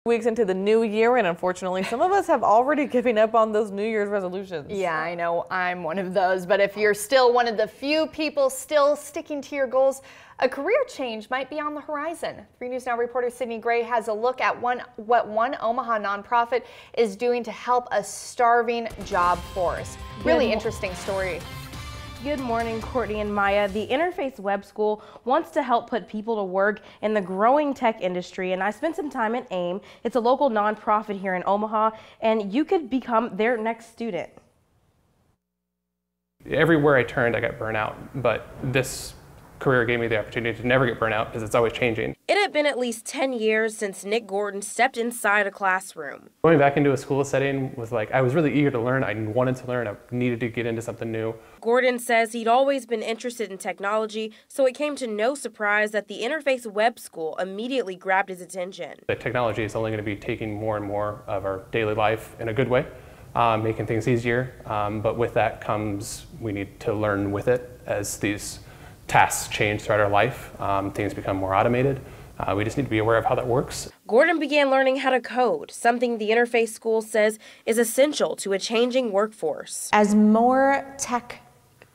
Weeks into the new year, and unfortunately some of us have already given up on those New Year's resolutions. Yeah, I know I'm one of those, but if you're still one of the few people still sticking to your goals, a career change might be on the horizon. 3 News Now reporter Sydney Gray has a look at what one Omaha nonprofit is doing to help a starving job force. Really interesting story. Good morning, Courtney and Maya. The Interface Web School wants to help put people to work in the growing tech industry, and I spent some time at AIM. It's a local nonprofit here in Omaha, and you could become their next student. Everywhere I turned, I got burnt out, but this career gave me the opportunity to never get burnt out because it's always changing. It had been at least 10 years since Nick Gordon stepped inside a classroom. Going back into a school setting was like, I was really eager to learn. I wanted to learn. I needed to get into something new. Gordon says he'd always been interested in technology, so it came to no surprise that the Interface Web School immediately grabbed his attention. The technology is only going to be taking more and more of our daily life in a good way, making things easier. But with that comes, we need to learn with it as these tasks change throughout our life. Things become more automated. We just need to be aware of how that works. Gordon began learning how to code, something the Interface School says is essential to a changing workforce. As more tech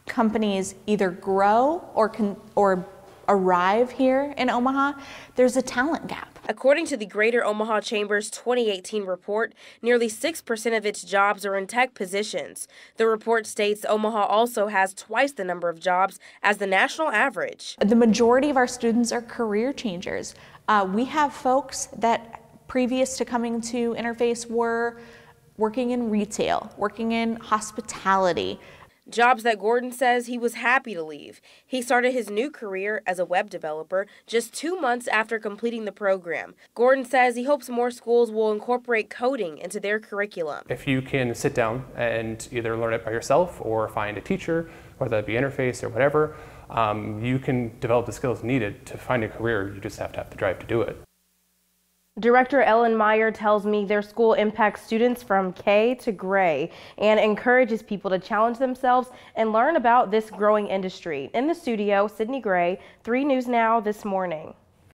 companies either grow or arrive here in Omaha, there's a talent gap. According to the Greater Omaha Chamber's 2018 report, nearly 6% of its jobs are in tech positions. The report states Omaha also has twice the number of jobs as the national average. The majority of our students are career changers. We have folks that previous to coming to Interface were working in retail, working in hospitality. Jobs that Gordon says he was happy to leave. He started his new career as a web developer just 2 months after completing the program. Gordon says he hopes more schools will incorporate coding into their curriculum. If you can sit down and either learn it by yourself or find a teacher, whether that be Interface or whatever, you can develop the skills needed to find a career. You just have to have the drive to do it. Director Ellen Meyer tells me their school impacts students from K to Gray and encourages people to challenge themselves and learn about this growing industry. In the studio, Sydney Gray, 3 News Now this morning.